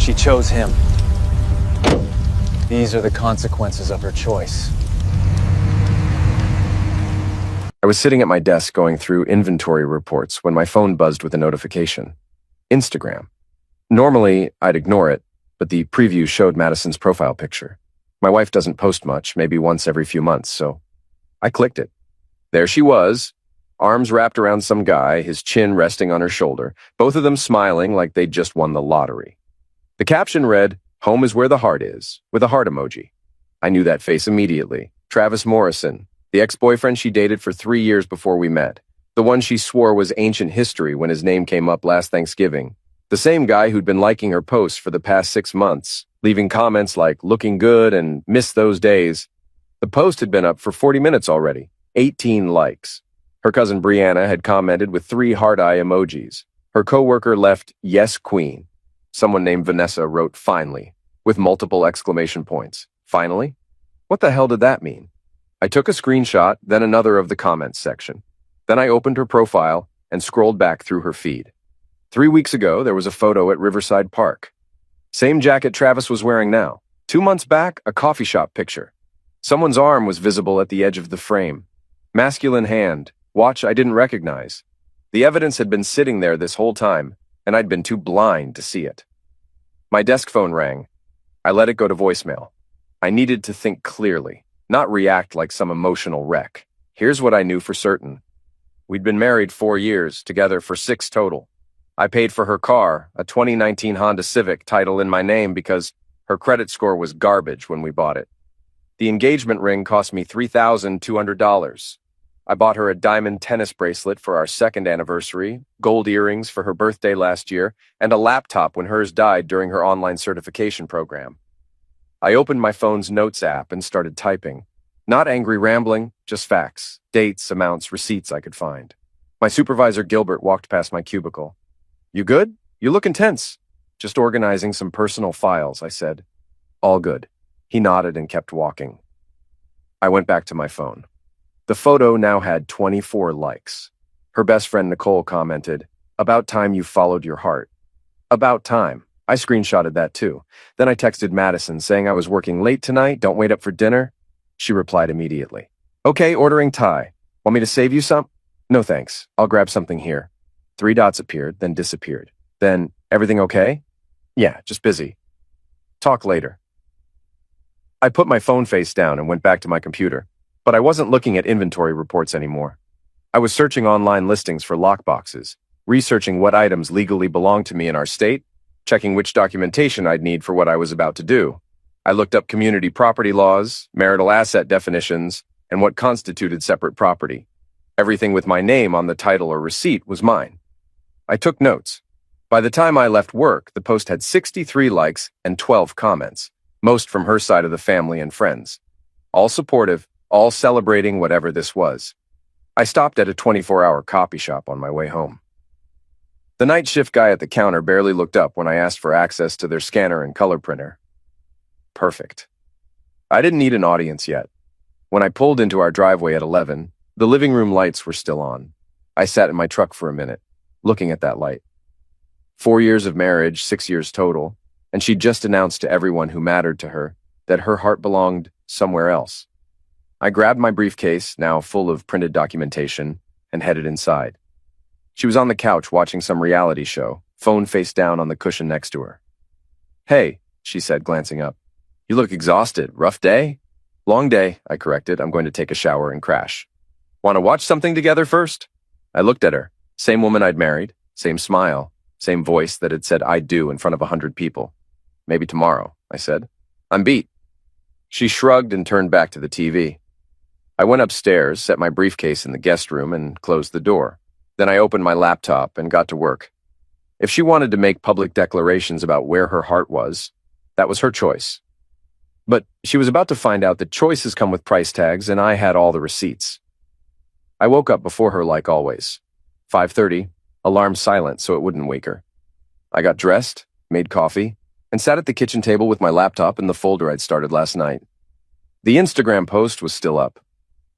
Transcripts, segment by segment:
She chose him. These are the consequences of her choice. I was sitting at my desk going through inventory reports when my phone buzzed with a notification. Instagram. Normally, I'd ignore it, but the preview showed Madison's profile picture. My wife doesn't post much, maybe once every few months, so I clicked it. There she was, arms wrapped around some guy, his chin resting on her shoulder, both of them smiling like they'd just won the lottery. The caption read, "Home is where the heart is," with a heart emoji. I knew that face immediately. Travis Morrison, the ex-boyfriend she dated for 3 years before we met. The one she swore was ancient history when his name came up last Thanksgiving. The same guy who'd been liking her posts for the past 6 months, leaving comments like "looking good" and "miss those days." The post had been up for 40 minutes already. 18 likes. Her cousin Brianna had commented with 3 heart eye emojis. Her coworker left "Yes, Queen." Someone named Vanessa wrote "finally," with multiple exclamation points. Finally? What the hell did that mean? I took a screenshot, then another of the comments section. Then I opened her profile and scrolled back through her feed. 3 weeks ago, there was a photo at Riverside Park. Same jacket Travis was wearing now. 2 months back, a coffee shop picture. Someone's arm was visible at the edge of the frame. Masculine hand, watch I didn't recognize. The evidence had been sitting there this whole time, and I'd been too blind to see it. My desk phone rang. I let it go to voicemail. I needed to think clearly, not react like some emotional wreck. Here's what I knew for certain. We'd been married 4 years, together for 6 total. I paid for her car, a 2019 Honda Civic, title in my name because her credit score was garbage when we bought it. The engagement ring cost me $3,200. I bought her a diamond tennis bracelet for our 2nd anniversary, gold earrings for her birthday last year, and a laptop when hers died during her online certification program. I opened my phone's notes app and started typing. Not angry rambling, just facts, dates, amounts, receipts I could find. My supervisor Gilbert walked past my cubicle. "You good? You look intense." "Just organizing some personal files," I said. "All good." He nodded and kept walking. I went back to my phone. The photo now had 24 likes. Her best friend Nicole commented, "About time you followed your heart." About time. I screenshotted that too. Then I texted Madison saying I was working late tonight, don't wait up for dinner. She replied immediately. "Okay, ordering Thai. Want me to save you some?" "No thanks, I'll grab something here." 3 dots appeared, then disappeared. Then, "Everything okay?" "Yeah, just busy." "Talk later." I put my phone face down and went back to my computer, but I wasn't looking at inventory reports anymore. I was searching online listings for lockboxes, researching what items legally belonged to me in our state, checking which documentation I'd need for what I was about to do. I looked up community property laws, marital asset definitions, and what constituted separate property. Everything with my name on the title or receipt was mine. I took notes. By the time I left work, the post had 63 likes and 12 comments, most from her side of the family and friends. All supportive, all celebrating whatever this was. I stopped at a 24-hour copy shop on my way home. The night shift guy at the counter barely looked up when I asked for access to their scanner and color printer. Perfect. I didn't need an audience yet. When I pulled into our driveway at 11, the living room lights were still on. I sat in my truck for a minute, looking at that light. 4 years of marriage, 6 years total, and she'd just announced to everyone who mattered to her that her heart belonged somewhere else. I grabbed my briefcase, now full of printed documentation, and headed inside. She was on the couch watching some reality show, phone face down on the cushion next to her. "Hey," she said, glancing up. "You look exhausted. Rough day?" "Long day," I corrected. "I'm going to take a shower and crash." "Want to watch something together first?" I looked at her. Same woman I'd married, same smile, same voice that had said "I do" in front of 100 people. "Maybe tomorrow," I said. "I'm beat." She shrugged and turned back to the TV. I went upstairs, set my briefcase in the guest room, and closed the door. Then I opened my laptop and got to work. If she wanted to make public declarations about where her heart was, that was her choice. But she was about to find out that choices come with price tags, and I had all the receipts. I woke up before her like always. 5:30, alarm silent so it wouldn't wake her. I got dressed, made coffee, and sat at the kitchen table with my laptop and the folder I'd started last night. The Instagram post was still up.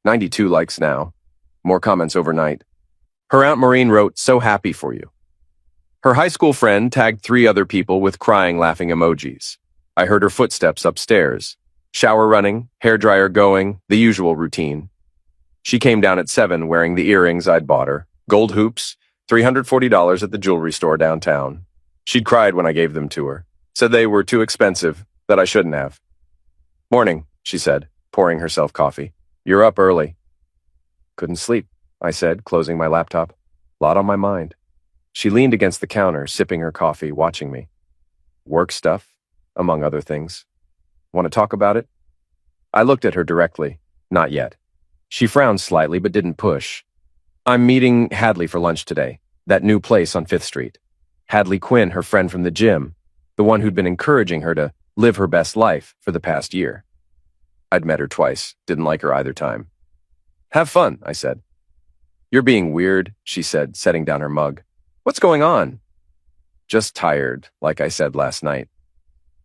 92 likes now. More comments overnight. Her Aunt Maureen wrote, "So happy for you." Her high school friend tagged 3 other people with crying laughing emojis. I heard her footsteps upstairs. Shower running, hairdryer going, the usual routine. She came down at 7 wearing the earrings I'd bought her, gold hoops, $340 at the jewelry store downtown. She'd cried when I gave them to her, said they were too expensive, that I shouldn't have. "Morning," she said, pouring herself coffee. "You're up early." "Couldn't sleep," I said, closing my laptop. "Lot on my mind." She leaned against the counter, sipping her coffee, watching me. "Work stuff, among other things. Want to talk about it?" I looked at her directly. Not yet. She frowned slightly but didn't push. "I'm meeting Hadley for lunch today, that new place on 5th Street. Hadley Quinn, her friend from the gym, the one who'd been encouraging her to live her best life for the past year." I'd met her twice, didn't like her either time. "Have fun," I said. "You're being weird," she said, setting down her mug. "What's going on?" "Just tired, like I said last night."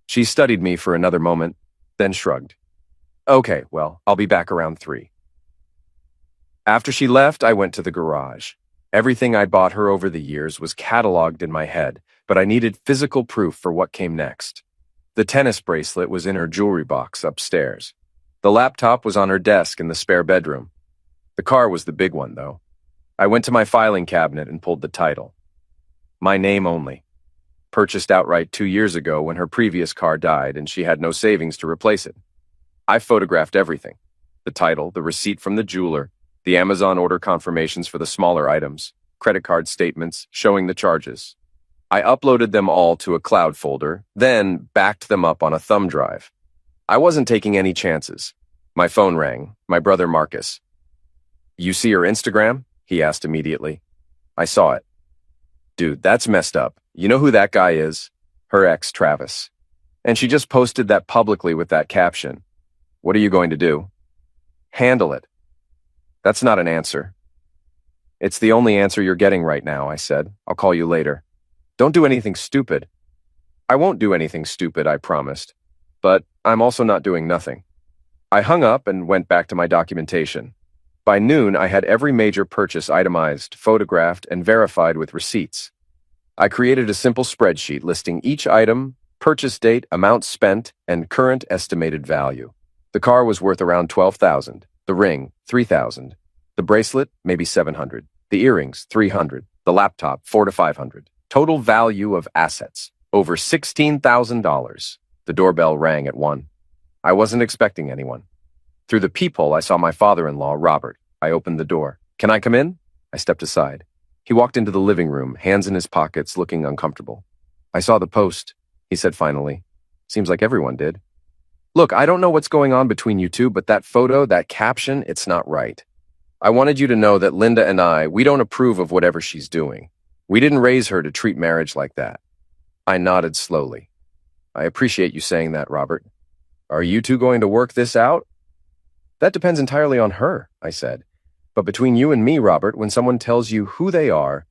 She studied me for another moment, then shrugged. "Okay, well, I'll be back around 3. After she left, I went to the garage. Everything I'd bought her over the years was cataloged in my head, but I needed physical proof for what came next. The tennis bracelet was in her jewelry box upstairs. The laptop was on her desk in the spare bedroom. The car was the big one, though. I went to my filing cabinet and pulled the title. My name only. Purchased outright 2 years ago when her previous car died and she had no savings to replace it. I photographed everything. The title, the receipt from the jeweler, the Amazon order confirmations for the smaller items, credit card statements showing the charges. I uploaded them all to a cloud folder, then backed them up on a thumb drive. I wasn't taking any chances. My phone rang. My brother Marcus. "You see her Instagram?" he asked immediately. I saw it. "Dude, that's messed up. You know who that guy is? Her ex, Travis. And she just posted that publicly with that caption. What are you going to do?" "Handle it." "That's not an answer." "It's the only answer you're getting right now," I said. "I'll call you later." "Don't do anything stupid." "I won't do anything stupid," I promised. But I'm also not doing nothing. I hung up and went back to my documentation. By noon, I had every major purchase itemized, photographed, and verified with receipts. I created a simple spreadsheet listing each item, purchase date, amount spent, and current estimated value. The car was worth around $12,000, the ring, $3,000, the bracelet, maybe $700, the earrings, $300, the laptop, $400 to $500. Total value of assets, over $16,000. The doorbell rang at 1. I wasn't expecting anyone. Through the peephole, I saw my father-in-law, Robert. I opened the door. "Can I come in?" I stepped aside. He walked into the living room, hands in his pockets, looking uncomfortable. "I saw the post," he said finally. "Seems like everyone did." "Look, I don't know what's going on between you two, but that photo, that caption, it's not right. I wanted you to know that Linda and we don't approve of whatever she's doing. We didn't raise her to treat marriage like that." I nodded slowly. "I appreciate you saying that, Robert. Are you two going to work this out?" "That depends entirely on her," I said. "But between you and me, Robert, when someone tells you who they are,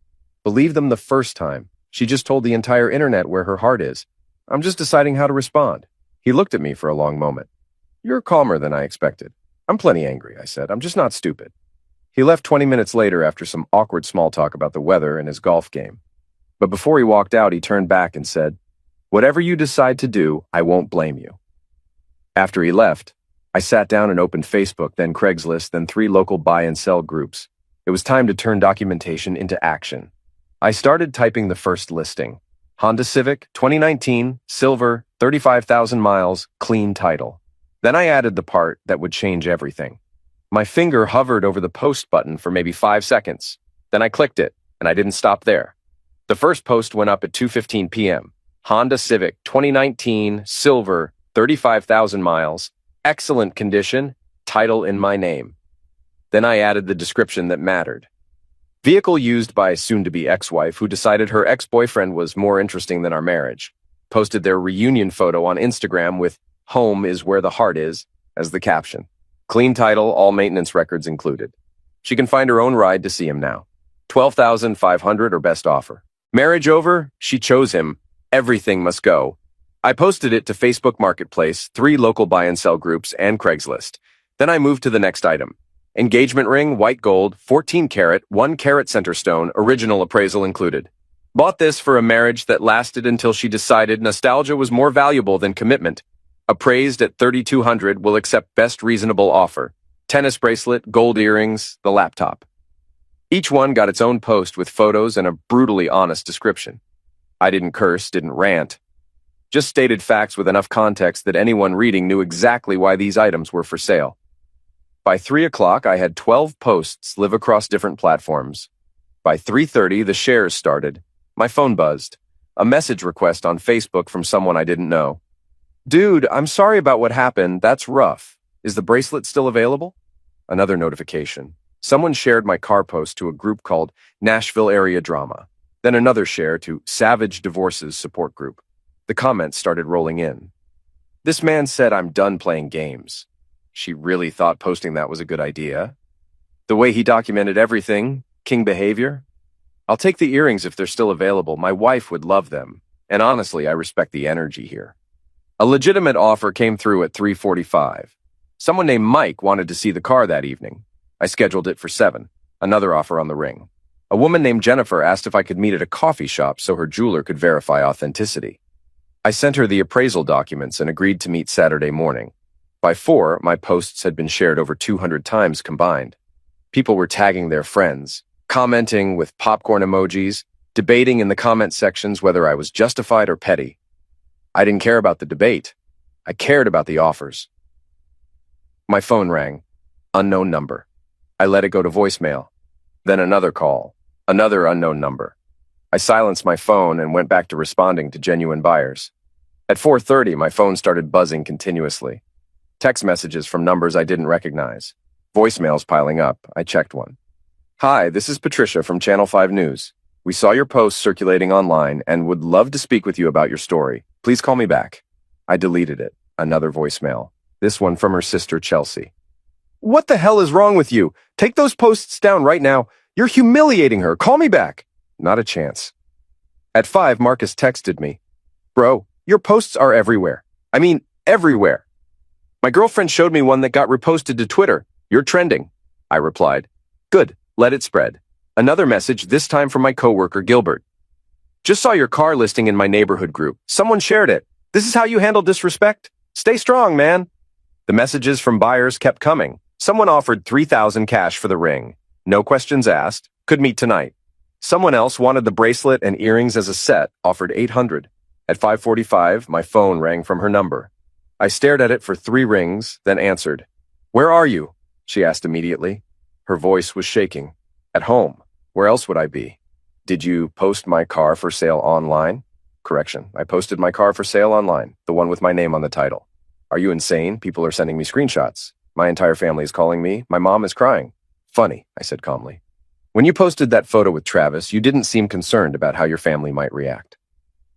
believe them the first time. She just told the entire internet where her heart is. I'm just deciding how to respond." He looked at me for a long moment. "You're calmer than I expected." "I'm plenty angry," I said. "I'm just not stupid." He left 20 minutes later after some awkward small talk about the weather and his golf game. But before he walked out, he turned back and said, "Whatever you decide to do, I won't blame you." After he left, I sat down and opened Facebook, then Craigslist, then 3 local buy and sell groups. It was time to turn documentation into action. I started typing the first listing. Honda Civic, 2019, silver, 35,000 miles, clean title. Then I added the part that would change everything. My finger hovered over the post button for maybe 5 seconds. Then I clicked it, and I didn't stop there. The first post went up at 2:15 p.m. Honda Civic, 2019, silver, 35,000 miles, excellent condition, title in my name. Then I added the description that mattered. Vehicle used by soon-to-be ex-wife who decided her ex-boyfriend was more interesting than our marriage. Posted their reunion photo on Instagram with "Home is where the heart is" as the caption. Clean title, all maintenance records included. She can find her own ride to see him now. $12,500 or best offer. Marriage over? She chose him. Everything must go. I posted it to Facebook Marketplace, 3 local buy and sell groups, and Craigslist. Then I moved to the next item. Engagement ring, white gold, 14 karat, 1 carat center stone, original appraisal included. Bought this for a marriage that lasted until she decided nostalgia was more valuable than commitment. Appraised at $3,200, will accept best reasonable offer. Tennis bracelet, gold earrings, the laptop. Each one got its own post with photos and a brutally honest description. I didn't curse, didn't rant. Just stated facts with enough context that anyone reading knew exactly why these items were for sale. By 3 o'clock, I had 12 posts live across different platforms. By 3:30, the shares started. My phone buzzed. A message request on Facebook from someone I didn't know. Dude, I'm sorry about what happened. That's rough. Is the bracelet still available? Another notification. Someone shared my car post to a group called Nashville Area Drama. Then another share to Savage Divorces support group. The comments started rolling in. This man said I'm done playing games. She really thought posting that was a good idea. The way he documented everything, king behavior. I'll take the earrings if they're still available. My wife would love them. And honestly, I respect the energy here. A legitimate offer came through at 3:45. Someone named Mike wanted to see the car that evening. I scheduled it for 7. Another offer on the ring. A woman named Jennifer asked if I could meet at a coffee shop so her jeweler could verify authenticity. I sent her the appraisal documents and agreed to meet Saturday morning. By 4, my posts had been shared over 200 times combined. People were tagging their friends, commenting with popcorn emojis, debating in the comment sections whether I was justified or petty. I didn't care about the debate. I cared about the offers. My phone rang. Unknown number. I let it go to voicemail. Then another call. Another unknown number. I silenced my phone and went back to responding to genuine buyers. At 4:30, my phone started buzzing continuously. Text messages from numbers I didn't recognize. Voicemails piling up. I checked one. Hi, this is Patricia from Channel 5 News. We saw your post circulating online and would love to speak with you about your story. Please call me back. I deleted it. Another voicemail. This one from her sister, Chelsea. What the hell is wrong with you? Take those posts down right now. You're humiliating her. Call me back. Not a chance. At 5, Marcus texted me. Bro, your posts are everywhere. I mean, everywhere. My girlfriend showed me one that got reposted to Twitter. You're trending. I replied. Good, let it spread. Another message, this time from my coworker, Gilbert. Just saw your car listing in my neighborhood group. Someone shared it. This is how you handle disrespect? Stay strong, man. The messages from buyers kept coming. Someone offered $3,000 cash for the ring. No questions asked. Could meet tonight. Someone else wanted the bracelet and earrings as a set, offered $800. At 5:45, my phone rang from her number. I stared at it for 3 rings, then answered. Where are you? She asked immediately. Her voice was shaking. At home. Where else would I be? Did you post my car for sale online? Correction, I posted my car for sale online, the one with my name on the title. Are you insane? People are sending me screenshots. My entire family is calling me. My mom is crying. Funny, I said calmly. When you posted that photo with Travis, you didn't seem concerned about how your family might react.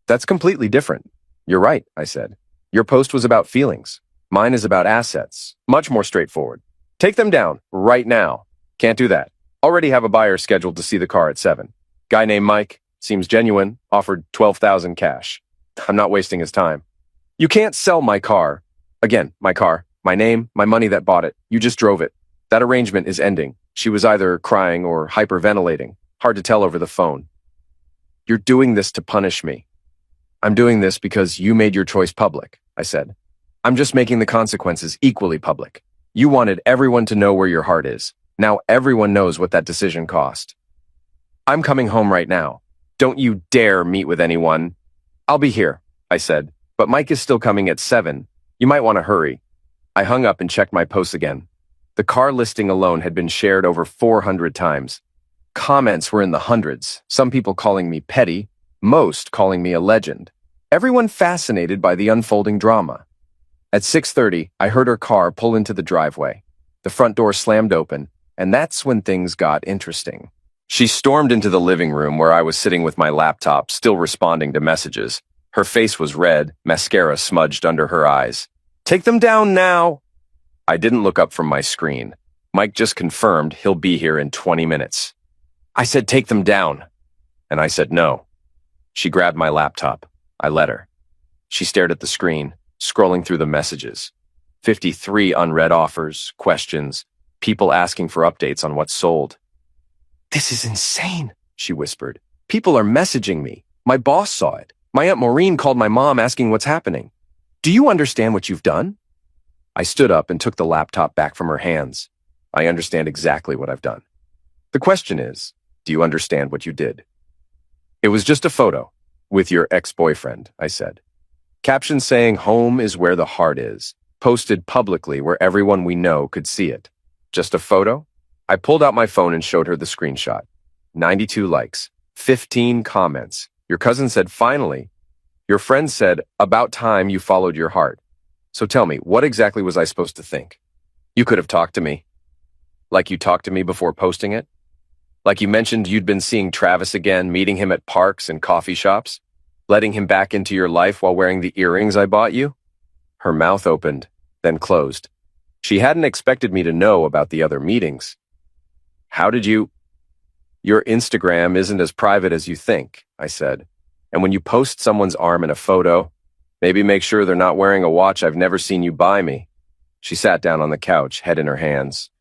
That's completely different. You're right, I said. Your post was about feelings. Mine is about assets. Much more straightforward. Take them down, right now. Can't do that. Already have a buyer scheduled to see the car at 7. Guy named Mike, seems genuine, offered $12,000 cash. I'm not wasting his time. You can't sell my car. Again, my car, my name, my money that bought it. You just drove it. That arrangement is ending. She was either crying or hyperventilating. Hard to tell over the phone. You're doing this to punish me. I'm doing this because you made your choice public, I said. I'm just making the consequences equally public. You wanted everyone to know where your heart is. Now everyone knows what that decision cost. I'm coming home right now. Don't you dare meet with anyone. I'll be here, I said, but Mike is still coming at 7. You might want to hurry. I hung up and checked my posts again. The car listing alone had been shared over 400 times. Comments were in the hundreds, some people calling me petty, most calling me a legend. Everyone fascinated by the unfolding drama. At 6:30, I heard her car pull into the driveway. The front door slammed open, and that's when things got interesting. She stormed into the living room where I was sitting with my laptop, still responding to messages. Her face was red, mascara smudged under her eyes. Take them down now! I didn't look up from my screen. Mike just confirmed he'll be here in 20 minutes. I said take them down. And I said no. She grabbed my laptop. I let her. She stared at the screen, scrolling through the messages. 53 unread offers, questions, people asking for updates on what's sold. This is insane, she whispered. People are messaging me. My boss saw it. My Aunt Maureen called my mom asking what's happening. Do you understand what you've done? I stood up and took the laptop back from her hands. I understand exactly what I've done. The question is, do you understand what you did? It was just a photo with your ex-boyfriend, I said. Caption saying home is where the heart is, posted publicly where everyone we know could see it. Just a photo? I pulled out my phone and showed her the screenshot. 92 likes, 15 comments. Your cousin said, finally. Your friend said, about time you followed your heart. So tell me, what exactly was I supposed to think? You could have talked to me. Like you talked to me before posting it? Like you mentioned you'd been seeing Travis again, meeting him at parks and coffee shops? Letting him back into your life while wearing the earrings I bought you? Her mouth opened, then closed. She hadn't expected me to know about the other meetings. How did you... Your Instagram isn't as private as you think, I said. And when you post someone's arm in a photo, maybe make sure they're not wearing a watch I've never seen you buy me. She sat down on the couch, head in her hands.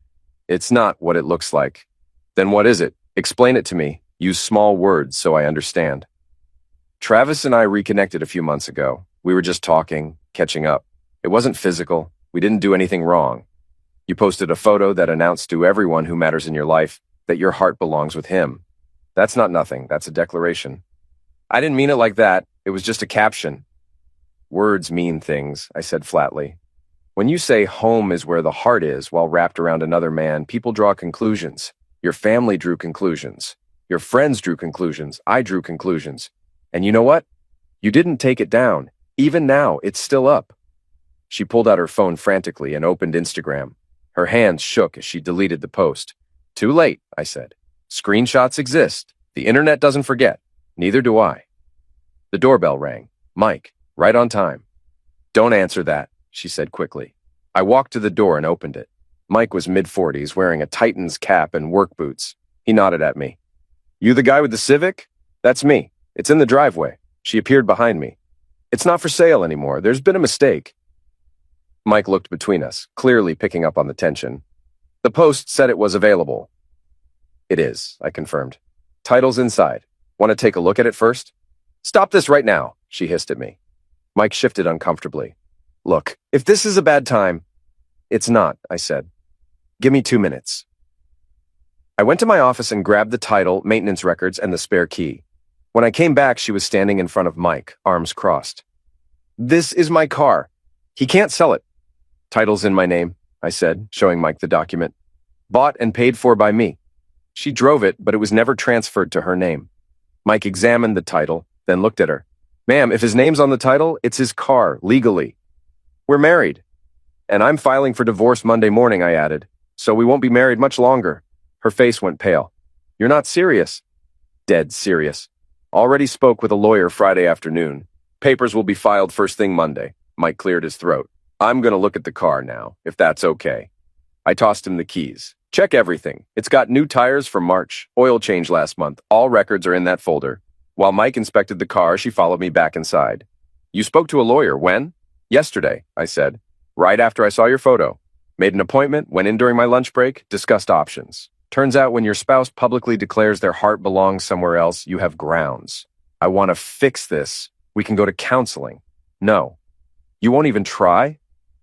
It's not what it looks like. Then what is it? Explain it to me. Use small words so I understand. Travis and I reconnected a few months ago. We were just talking, catching up. It wasn't physical. We didn't do anything wrong. You posted a photo that announced to everyone who matters in your life that your heart belongs with him. That's not nothing. That's a declaration. I didn't mean it like that. It was just a caption. Words mean things, I said flatly. When you say home is where the heart is while wrapped around another man, people draw conclusions. Your family drew conclusions. Your friends drew conclusions. I drew conclusions. And you know what? You didn't take it down. Even now, it's still up. She pulled out her phone frantically and opened Instagram. Her hands shook as she deleted the post. Too late, I said. Screenshots exist. The internet doesn't forget. Neither do I. The doorbell rang. Mike, right on time. Don't answer that, she said quickly. I walked to the door and opened it. Mike was mid-40s, wearing a Titans cap and work boots. He nodded at me. You the guy with the Civic? That's me. It's in the driveway. She appeared behind me. It's not for sale anymore. There's been a mistake. Mike looked between us, clearly picking up on the tension. The post said it was available. It is, I confirmed. Title's inside. Want to take a look at it first? Stop this right now, she hissed at me. Mike shifted uncomfortably. Look, if this is a bad time... It's not, I said. Give me 2 minutes. I went to my office and grabbed the title, maintenance records, and the spare key. When I came back, she was standing in front of Mike, arms crossed. This is my car. He can't sell it. Title's in my name, I said, showing Mike the document. Bought and paid for by me. She drove it, but it was never transferred to her name. Mike examined the title, then looked at her. Ma'am, if his name's on the title, it's his car, legally. We're married. And I'm filing for divorce Monday morning, I added. So we won't be married much longer. Her face went pale. You're not serious. Dead serious. Already spoke with a lawyer Friday afternoon. Papers will be filed first thing Monday. Mike cleared his throat. I'm going to look at the car now, if that's okay. I tossed him the keys. Check everything. It's got new tires for March, oil change last month. All records are in that folder. While Mike inspected the car, she followed me back inside. You spoke to a lawyer, when? Yesterday, I said. Right after I saw your photo. Made an appointment, went in during my lunch break, discussed options. Turns out when your spouse publicly declares their heart belongs somewhere else, you have grounds. I want to fix this. We can go to counseling. No. You won't even try?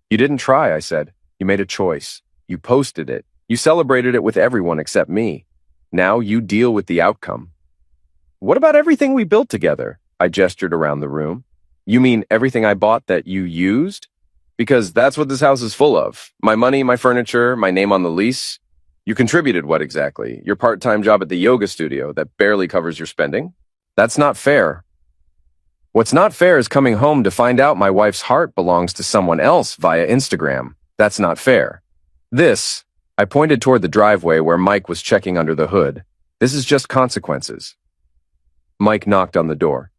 You didn't try, I said. You made a choice. You posted it. You celebrated it with everyone except me. Now you deal with the outcome. What about everything we built together? I gestured around the room. You mean everything I bought that you used? Because that's what this house is full of. My money, my furniture, my name on the lease. You contributed what exactly? Your part-time job at the yoga studio that barely covers your spending? That's not fair. What's not fair is coming home to find out my wife's heart belongs to someone else via Instagram. That's not fair. This, I pointed toward the driveway where Mike was checking under the hood. This is just consequences. Mike knocked on the door.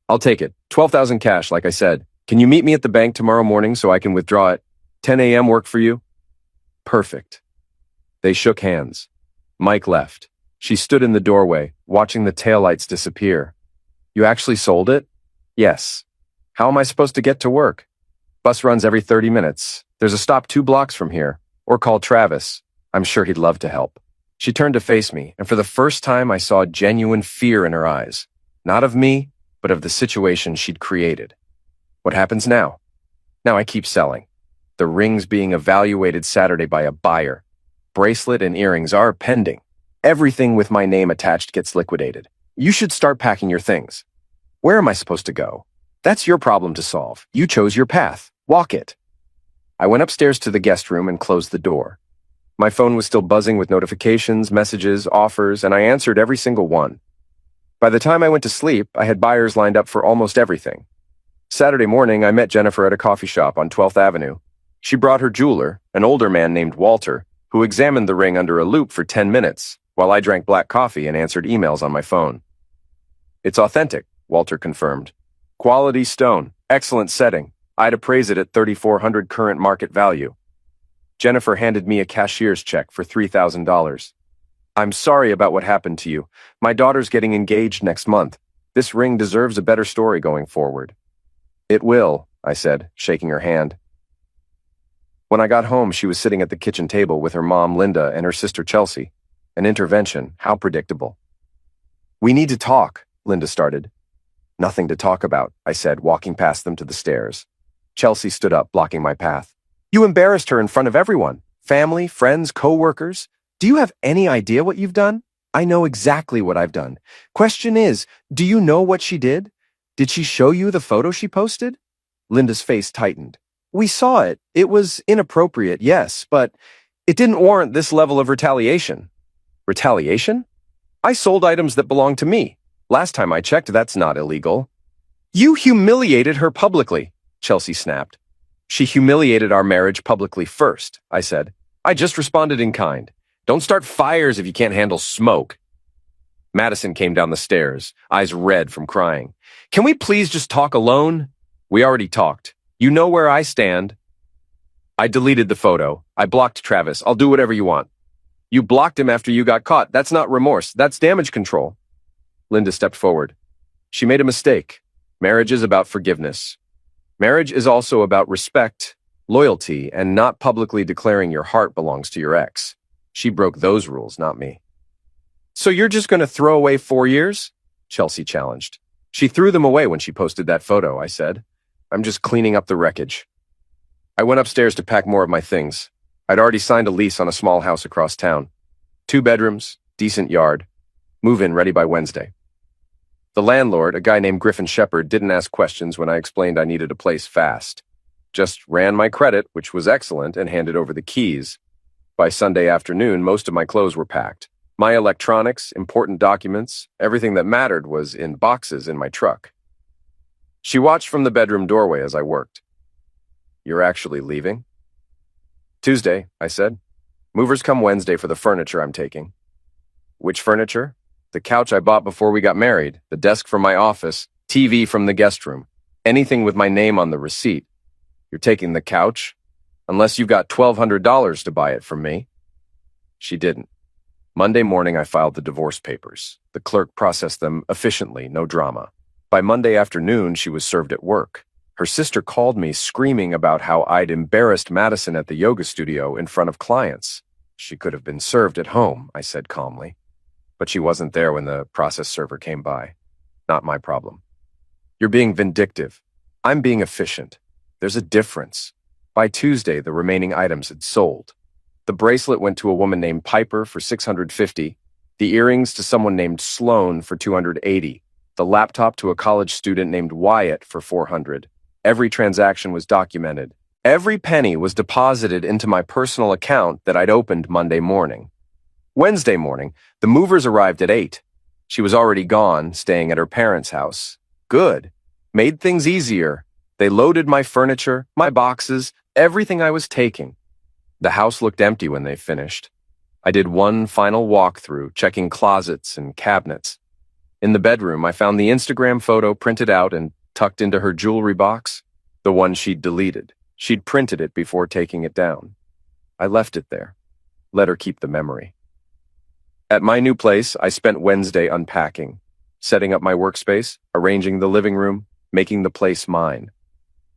I'll take it. 12,000 cash, like I said. Can you meet me at the bank tomorrow morning so I can withdraw it? 10 a.m. work for you? Perfect. They shook hands. Mike left. She stood in the doorway, watching the taillights disappear. You actually sold it? Yes. How am I supposed to get to work? Bus runs every 30 minutes. There's a stop 2 blocks from here. Or call Travis. I'm sure he'd love to help. She turned to face me, and for the first time I saw genuine fear in her eyes. Not of me, but of the situation she'd created. What happens now? Now I keep selling. The ring's being evaluated Saturday by a buyer. Bracelet and earrings are pending. Everything with my name attached gets liquidated. You should start packing your things. Where am I supposed to go? That's your problem to solve. You chose your path. Walk it. I went upstairs to the guest room and closed the door. My phone was still buzzing with notifications, messages, offers, and I answered every single one. By the time I went to sleep, I had buyers lined up for almost everything. Saturday morning, I met Jennifer at a coffee shop on 12th Avenue. She brought her jeweler, an older man named Walter, who examined the ring under a loupe for 10 minutes, while I drank black coffee and answered emails on my phone. It's authentic, Walter confirmed. Quality stone, excellent setting. I'd appraise it at $3,400 current market value. Jennifer handed me a cashier's check for $3,000. I'm sorry about what happened to you. My daughter's getting engaged next month. This ring deserves a better story going forward. It will, I said, shaking her hand. When I got home, she was sitting at the kitchen table with her mom, Linda, and her sister, Chelsea. An intervention, how predictable. We need to talk, Linda started. Nothing to talk about, I said, walking past them to the stairs. Chelsea stood up, blocking my path. You embarrassed her in front of everyone. Family, friends, co-workers. Do you have any idea what you've done? I know exactly what I've done. Question is, do you know what she did? Did she show you the photo she posted? Linda's face tightened. We saw it. It was inappropriate, yes, but it didn't warrant this level of retaliation. Retaliation? I sold items that belonged to me. Last time I checked, that's not illegal. You humiliated her publicly, Chelsea snapped. She humiliated our marriage publicly first, I said. I just responded in kind. Don't start fires if you can't handle smoke. Madison came down the stairs, eyes red from crying. Can we please just talk alone? We already talked. You know where I stand. I deleted the photo. I blocked Travis. I'll do whatever you want. You blocked him after you got caught. That's not remorse. That's damage control. Linda stepped forward. She made a mistake. Marriage is about forgiveness. Marriage is also about respect, loyalty, and not publicly declaring your heart belongs to your ex. She broke those rules, not me. So you're just going to throw away 4 years? Chelsea challenged. She threw them away when she posted that photo, I said. I'm just cleaning up the wreckage. I went upstairs to pack more of my things. I'd already signed a lease on a small house across town. 2 bedrooms, decent yard. Move-in ready by Wednesday. The landlord, a guy named Griffin Shepard, didn't ask questions when I explained I needed a place fast. Just ran my credit, which was excellent, and handed over the keys. By Sunday afternoon, most of my clothes were packed. My electronics, important documents, everything that mattered was in boxes in my truck. She watched from the bedroom doorway as I worked. You're actually leaving? Tuesday, I said. Movers come Wednesday for the furniture I'm taking. Which furniture? The couch I bought before we got married, the desk from my office, TV from the guest room, anything with my name on the receipt. You're taking the couch? Unless you've got $1,200 to buy it from me. She didn't. Monday morning, I filed the divorce papers. The clerk processed them efficiently, no drama. By Monday afternoon, she was served at work. Her sister called me screaming about how I'd embarrassed Madison at the yoga studio in front of clients. She could have been served at home, I said calmly. But she wasn't there when the process server came by. Not my problem. You're being vindictive. I'm being efficient. There's a difference. By Tuesday, the remaining items had sold. The bracelet went to a woman named Piper for $650, the earrings to someone named Sloan for $280, the laptop to a college student named Wyatt for $400. Every transaction was documented. Every penny was deposited into my personal account that I'd opened Monday morning. Wednesday morning, the movers arrived at 8. She was already gone, staying at her parents' house. Good. Made things easier. They loaded my furniture, my boxes, everything I was taking. The house looked empty when they finished. I did one final walkthrough, checking closets and cabinets. In the bedroom, I found the Instagram photo printed out and tucked into her jewelry box, the one she'd deleted. She'd printed it before taking it down. I left it there. Let her keep the memory. At my new place, I spent Wednesday unpacking, setting up my workspace, arranging the living room, making the place mine.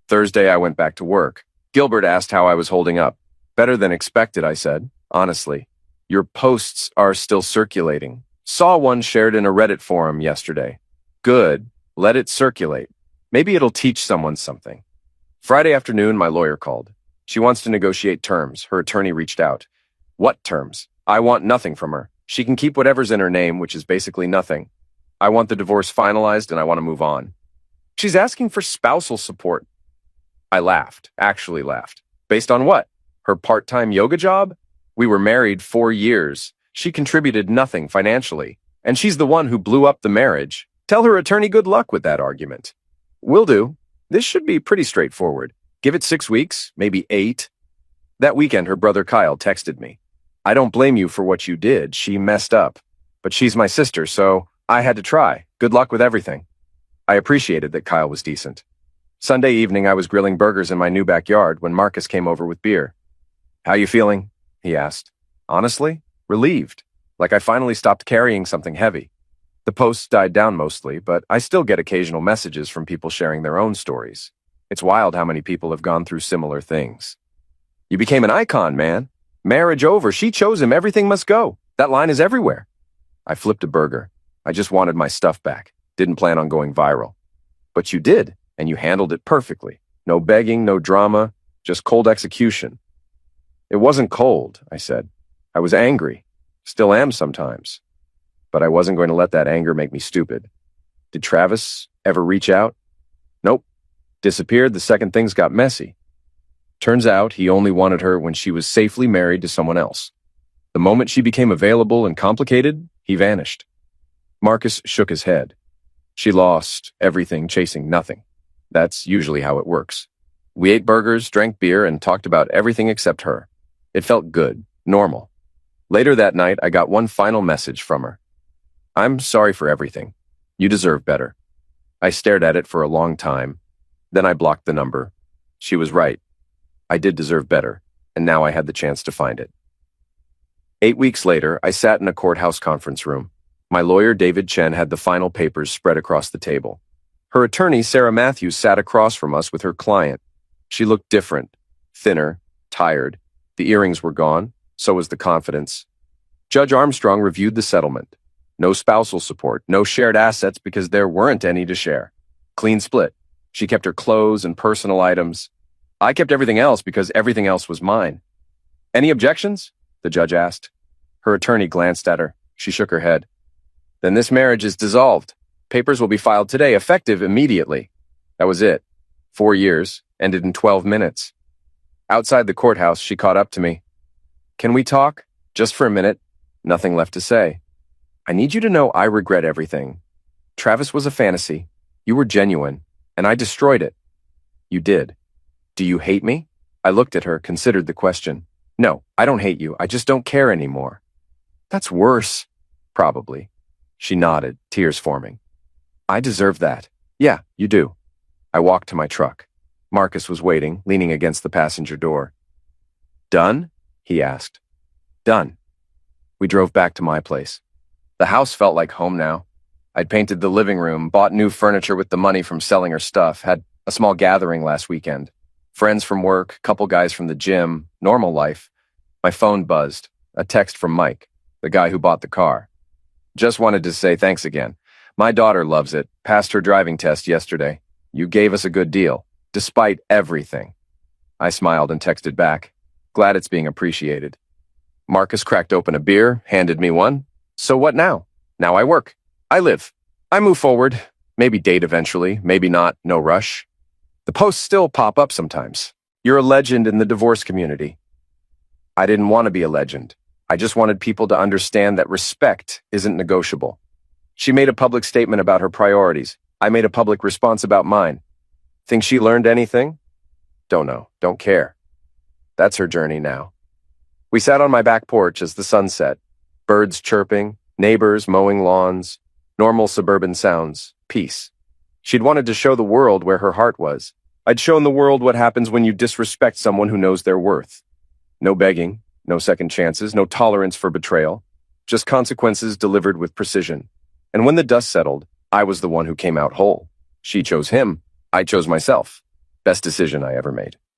Thursday, I went back to work. Gilbert asked how I was holding up. Better than expected, I said, honestly. Your posts are still circulating. Saw one shared in a Reddit forum yesterday. Good. Let it circulate. Maybe it'll teach someone something. Friday afternoon, my lawyer called. She wants to negotiate terms. Her attorney reached out. What terms? I want nothing from her. She can keep whatever's in her name, which is basically nothing. I want the divorce finalized and I want to move on. She's asking for spousal support. I laughed, actually laughed. Based on what? Her part-time yoga job? We were married 4 years. She contributed nothing financially, and she's the one who blew up the marriage. Tell her attorney good luck with that argument. Will do. This should be pretty straightforward. Give it 6 weeks, maybe 8. That weekend, her brother Kyle texted me. I don't blame you for what you did. She messed up. But she's my sister, so I had to try. Good luck with everything. I appreciated that Kyle was decent. Sunday evening, I was grilling burgers in my new backyard when Marcus came over with beer. How you feeling? He asked. Honestly, relieved. Like I finally stopped carrying something heavy. The posts died down mostly, but I still get occasional messages from people sharing their own stories. It's wild how many people have gone through similar things. You became an icon, man. Marriage over. She chose him. Everything must go. That line is everywhere. I flipped a burger. I just wanted my stuff back. Didn't plan on going viral. But you did, and you handled it perfectly. No begging, no drama, just cold execution. It wasn't cold, I said. I was angry. Still am sometimes. But I wasn't going to let that anger make me stupid. Did Travis ever reach out? Nope. Disappeared the second things got messy. Turns out he only wanted her when she was safely married to someone else. The moment she became available and complicated, he vanished. Marcus shook his head. She lost everything chasing nothing. That's usually how it works. We ate burgers, drank beer, and talked about everything except her. It felt good, normal. Later that night, I got one final message from her. I'm sorry for everything. You deserve better. I stared at it for a long time. Then I blocked the number. She was right. I did deserve better, and now I had the chance to find it. 8 weeks later, I sat in a courthouse conference room. My lawyer, David Chen, had the final papers spread across the table. Her attorney, Sarah Matthews, sat across from us with her client. She looked different, thinner, tired. The earrings were gone, so was the confidence. Judge Armstrong reviewed the settlement. No spousal support, no shared assets because there weren't any to share. Clean split. She kept her clothes and personal items. I kept everything else because everything else was mine. Any objections? The judge asked. Her attorney glanced at her. She shook her head. Then this marriage is dissolved. Papers will be filed today, effective immediately. That was it. 4 years, ended in 12 minutes. Outside the courthouse, she caught up to me. Can we talk? Just for a minute. Nothing left to say. I need you to know I regret everything. Travis was a fantasy. You were genuine, and I destroyed it. You did. Do you hate me? I looked at her, considered the question. No, I don't hate you. I just don't care anymore. That's worse. Probably. She nodded, tears forming. I deserve that. Yeah, you do. I walked to my truck. Marcus was waiting, leaning against the passenger door. Done? He asked. Done. We drove back to my place. The house felt like home now. I'd painted the living room, bought new furniture with the money from selling her stuff, had a small gathering last weekend. Friends from work, couple guys from the gym, normal life. My phone buzzed. A text from Mike, the guy who bought the car. Just wanted to say thanks again. My daughter loves it. Passed her driving test yesterday. You gave us a good deal, despite everything. I smiled and texted back. Glad it's being appreciated. Marcus cracked open a beer, handed me one. So what now? Now I work. I live. I move forward. Maybe date eventually. Maybe not. No rush. The posts still pop up sometimes. You're a legend in the divorce community. I didn't want to be a legend. I just wanted people to understand that respect isn't negotiable. She made a public statement about her priorities. I made a public response about mine. Think she learned anything? Don't know. Don't care. That's her journey now. We sat on my back porch as the sun set. Birds chirping, neighbors mowing lawns, normal suburban sounds, peace. She'd wanted to show the world where her heart was. I'd shown the world what happens when you disrespect someone who knows their worth. No begging, no second chances, no tolerance for betrayal, just consequences delivered with precision. And when the dust settled, I was the one who came out whole. She chose him. I chose myself. Best decision I ever made.